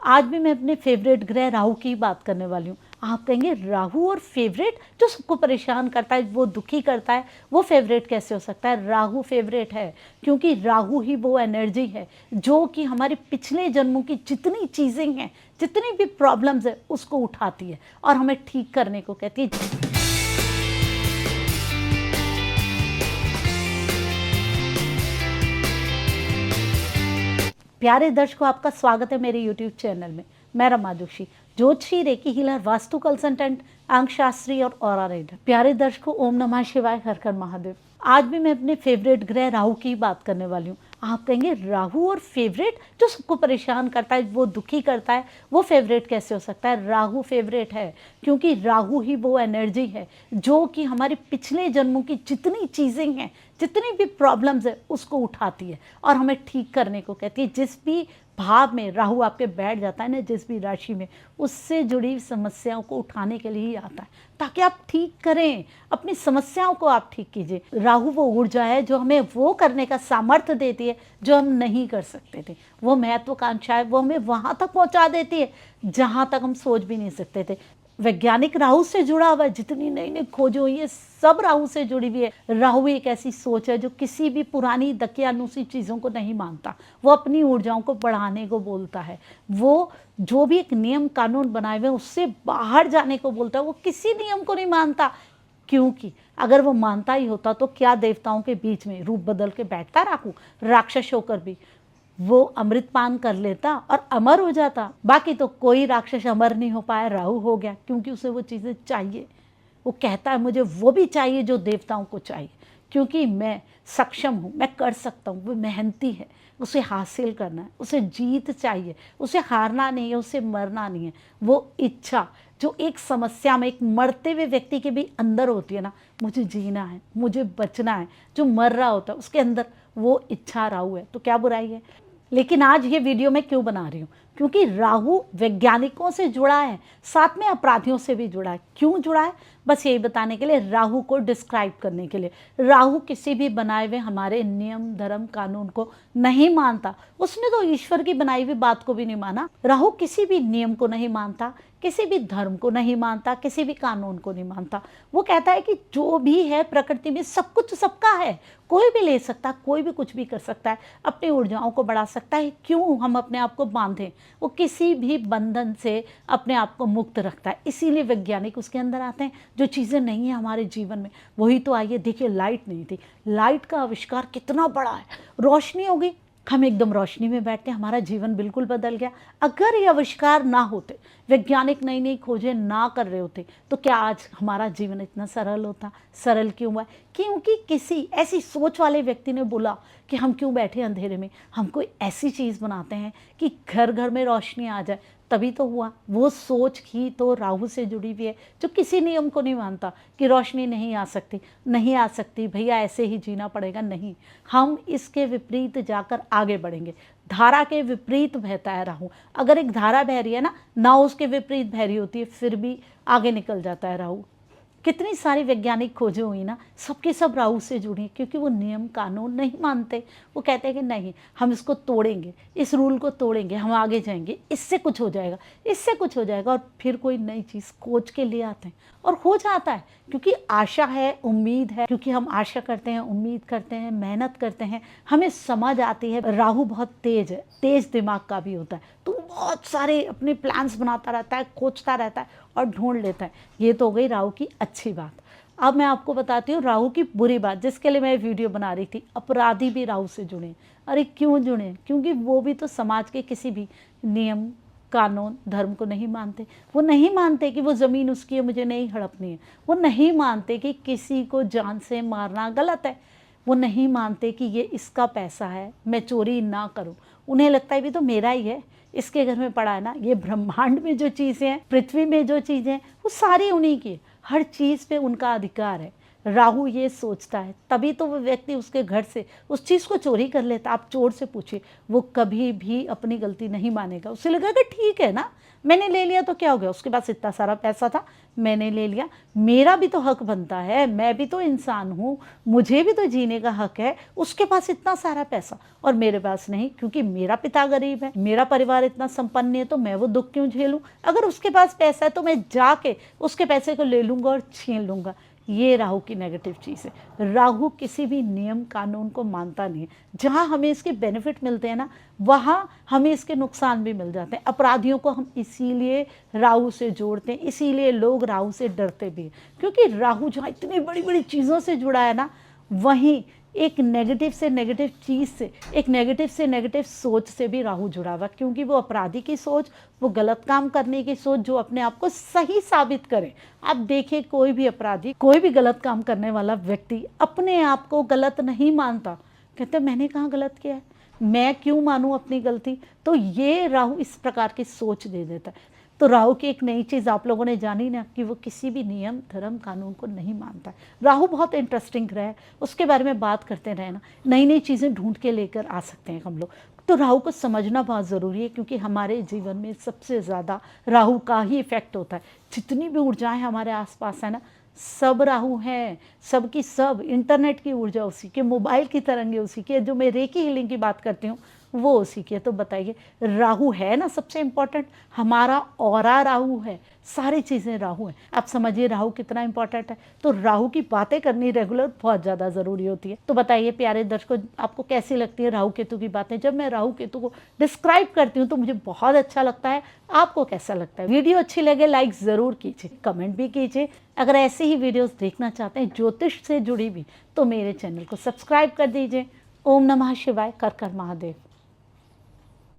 आज भी मैं अपने फेवरेट ग्रह राहु की बात करने वाली हूँ। आप कहेंगे राहु और फेवरेट, जो सबको परेशान करता है, वो दुखी करता है, वो फेवरेट कैसे हो सकता है? राहु फेवरेट है क्योंकि राहु ही वो एनर्जी है जो कि हमारे पिछले जन्मों की जितनी चीज़ें हैं, जितनी भी प्रॉब्लम्स है, उसको उठाती है और हमें ठीक करने को कहती है। प्यारे दर्शकों, आपका स्वागत है मेरे YouTube चैनल में। मैं रमा जोशी, ज्योतिषी, रेकी हीलर, वास्तु कंसल्टेंट, अंक शास्त्री और ऑरा रीडर। प्यारे दर्शकों, ओम नमः शिवाय, हर हर महादेव। आज भी मैं अपने फेवरेट ग्रह राहु की बात करने वाली हूँ। आप कहेंगे राहु और फेवरेट, जो सबको परेशान करता है, वो दुखी करता है, वो फेवरेट कैसे हो सकता है? राहु फेवरेट है क्योंकि राहु ही वो एनर्जी है जो कि हमारे पिछले जन्मों की जितनी चीज़ें हैं, जितनी भी प्रॉब्लम्स है, उसको उठाती है और हमें ठीक करने को कहती है। जिस भी भाव में राहु आपके बैठ जाता है ना, जिस भी राशि में, उससे जुड़ी समस्याओं को उठाने के लिए ही आता है ताकि आप ठीक करें, अपनी समस्याओं को आप ठीक कीजिए। राहु वो ऊर्जा है जो हमें वो करने का सामर्थ्य देती है जो हम नहीं कर सकते थे। वो महत्वाकांक्षा है, वो हमें वहाँ तक पहुँचा देती है जहाँ तक हम सोच भी नहीं सकते थे। वैज्ञानिक राहु से जुड़ा हुआ है, जितनी नई नई खोजें हुई है सब राहु से जुड़ी हुई है। राहु एक ऐसी सोच है जो किसी भी पुरानी दकियानुसी चीज़ों को नहीं मानता, वो अपनी ऊर्जाओं को बढ़ाने को बोलता है। वो जो भी एक नियम कानून बनाए हुए उससे बाहर जाने को बोलता है। वो किसी नियम को नहीं मानता, क्योंकि अगर वो मानता ही होता तो क्या देवताओं के बीच में रूप बदल के बैठता राहु? राक्षस होकर भी वो अमृतपान कर लेता और अमर हो जाता। बाकी तो कोई राक्षस अमर नहीं हो पाया, राहु हो गया क्योंकि उसे वो चीज़ें चाहिए। वो कहता है मुझे वो भी चाहिए जो देवताओं को चाहिए, क्योंकि मैं सक्षम हूँ, मैं कर सकता हूँ। वो मेहनती है, उसे हासिल करना है, उसे जीत चाहिए, उसे हारना नहीं है, उसे मरना नहीं है। वो इच्छा जो एक समस्या में, एक मरते हुए व्यक्ति के भी अंदर होती है ना, मुझे जीना है, मुझे बचना है, जो मर रहा होता है उसके अंदर वो इच्छा राहु है। तो क्या बुराई है? लेकिन आज ये वीडियो मैं क्यों बना रही हूँ? क्योंकि राहु वैज्ञानिकों से जुड़ा है, साथ में अपराधियों से भी जुड़ा है। क्यों जुड़ा है? बस यही बताने के लिए, राहु को डिस्क्राइब करने के लिए। राहु किसी भी बनाए हुए हमारे नियम, धर्म, कानून को नहीं मानता। उसने तो ईश्वर की बनाई हुई बात को भी नहीं माना। राहु किसी भी नियम को नहीं मानता, किसी भी धर्म को नहीं मानता, किसी भी कानून को नहीं मानता। वो कहता है कि जो भी है प्रकृति में, सब कुछ सबका है, कोई भी ले सकता, कोई भी कुछ भी कर सकता है, अपनी ऊर्जाओं को बढ़ा सकता है। क्यों हम अपने आप को बांधें? वो किसी भी बंधन से अपने आप को मुक्त रखता है। इसीलिए वैज्ञानिक उसके अंदर आते हैं। जो चीज़ें नहीं है हमारे जीवन में, वही तो आइए देखिए, लाइट नहीं थी, लाइट का आविष्कार कितना बड़ा है। रोशनी हो गई, हम एकदम रोशनी में बैठते हैं, हमारा जीवन बिल्कुल बदल गया। अगर ये आविष्कार ना होते, वैज्ञानिक नई नई खोजें ना कर रहे होते, तो क्या आज हमारा जीवन इतना सरल होता? सरल क्यों हुआ? क्योंकि किसी ऐसी सोच वाले व्यक्ति ने बोला कि हम क्यों बैठे अंधेरे में, हम कोई ऐसी चीज़ बनाते हैं कि घर घर में रोशनी आ जाए, तभी तो हुआ। वो सोच ही तो राहु से जुड़ी हुई है, जो किसी नियम को नहीं मानता कि रोशनी नहीं आ सकती, नहीं आ सकती भैया, ऐसे ही जीना पड़ेगा। नहीं, हम इसके विपरीत जाकर आगे बढ़ेंगे। धारा के विपरीत बहता है राहु। अगर एक धारा बह रही है ना उसके विपरीत बह रही होती है, फिर भी आगे निकल जाता है राहु। कितनी सारी वैज्ञानिक खोजें हुई ना, सबके सब राहु से जुड़ी, क्योंकि वो नियम कानून नहीं मानते। वो कहते हैं कि नहीं, हम इसको तोड़ेंगे, इस रूल को तोड़ेंगे, हम आगे जाएंगे, इससे कुछ हो जाएगा, इससे कुछ हो जाएगा, और फिर कोई नई चीज़ खोज के लिए आते हैं और हो जाता है। क्योंकि आशा है, उम्मीद है, क्योंकि हम आशा करते हैं, उम्मीद करते हैं, मेहनत करते हैं, हमें समझ आती है। राहु बहुत तेज है, तेज दिमाग का भी होता है, तो बहुत सारे अपने प्लान्स बनाता रहता है, खोजता रहता है और ढूंढ लेता है। ये तो हो गई राहु की अच्छी बात। अब मैं आपको बताती हूँ राहु की बुरी बात, जिसके लिए मैं वीडियो बना रही थी। अपराधी भी राहु से जुड़े। अरे क्यों जुड़े? क्योंकि वो भी तो समाज के किसी भी नियम, कानून, धर्म को नहीं मानते। वो नहीं मानते कि वो ज़मीन उसकी है, मुझे नहीं हड़पनी है। वो नहीं मानते कि किसी को जान से मारना गलत है। वो नहीं मानते कि ये इसका पैसा है, मैं चोरी ना करूं। उन्हें लगता है भी तो मेरा ही है, इसके घर में पड़ा है ना। ये ब्रह्मांड में जो चीज़ें हैं, पृथ्वी में जो चीज़ें हैं, वो सारी उन्हीं की है। हर चीज़ पे उनका अधिकार है। राहु ये सोचता है, तभी तो वो व्यक्ति उसके घर से उस चीज़ को चोरी कर लेता। आप चोर से पूछिए, वो कभी भी अपनी गलती नहीं मानेगा। उसे लगेगा ठीक है ना, मैंने ले लिया तो क्या हो गया, उसके पास इतना सारा पैसा था, मैंने ले लिया, मेरा भी तो हक बनता है, मैं भी तो इंसान हूँ, मुझे भी तो जीने का हक है। उसके पास इतना सारा पैसा और मेरे पास नहीं, क्योंकि मेरा पिता गरीब है, मेरा परिवार इतना संपन्न है, तो मैं वो दुख क्यों झेलूं। अगर उसके पास पैसा है तो मैं जाके उसके पैसे को ले लूँगा और छीन लूँगा। ये राहु की नेगेटिव चीज़ है। राहु किसी भी नियम कानून को मानता नहीं है। जहाँ हमें इसके बेनिफिट मिलते हैं ना, वहाँ हमें इसके नुकसान भी मिल जाते हैं। अपराधियों को हम इसीलिए राहु से जोड़ते हैं, इसीलिए लोग राहु से डरते भी हैं, क्योंकि राहु जहाँ इतनी बड़ी बड़ी चीज़ों से जुड़ा है ना, वहीं एक नेगेटिव से नेगेटिव चीज़ से, एक नेगेटिव से नेगेटिव सोच से भी राहु जुड़ा हुआ, क्योंकि वो अपराधी की सोच, वो गलत काम करने की सोच, जो अपने आप को सही साबित करे। आप देखिए, कोई भी अपराधी, कोई भी गलत काम करने वाला व्यक्ति अपने आप को गलत नहीं मानता। कहते मैंने कहाँ गलत किया है, मैं क्यों मानूं अपनी गलती। तो ये राहु इस प्रकार की सोच दे देता है। तो राहु की एक नई चीज़ आप लोगों ने जानी ना, कि वो किसी भी नियम धर्म कानून को नहीं मानता है। राहु बहुत इंटरेस्टिंग ग्रह है, उसके बारे में बात करते रहे ना, नई नई चीज़ें ढूंढ के लेकर आ सकते हैं हम लोग। तो राहु को समझना बहुत ज़रूरी है, क्योंकि हमारे जीवन में सबसे ज़्यादा राहु का ही इफेक्ट होता है। जितनी भी ऊर्जाएं हमारे आसपास है ना, सब राहु हैं, सब की सब। इंटरनेट की ऊर्जा उसी के, मोबाइल की तरंगे उसी के, जो मैं रेकी हीलिंग की बात करती हूँ वो उसी की है। तो बताइए, राहु है ना सबसे इंपॉर्टेंट, हमारा ऑरा राहु है, सारी चीज़ें राहु हैं। आप समझिए राहु कितना इंपॉर्टेंट है। तो राहु की बातें करनी रेगुलर बहुत ज़्यादा ज़रूरी होती है। तो बताइए प्यारे दर्शकों, आपको कैसी लगती है राहु केतु की बातें। जब मैं राहु केतु को डिस्क्राइब करती हूँ तो मुझे बहुत अच्छा लगता है। आपको कैसा लगता है? वीडियो अच्छी लगे लाइक ज़रूर कीजिए, कमेंट भी कीजिए। अगर ऐसी ही वीडियोज़ देखना चाहते हैं ज्योतिष से जुड़ी भी, तो मेरे चैनल को सब्सक्राइब कर दीजिए। ओम नमः शिवाय। कर कर महादेव।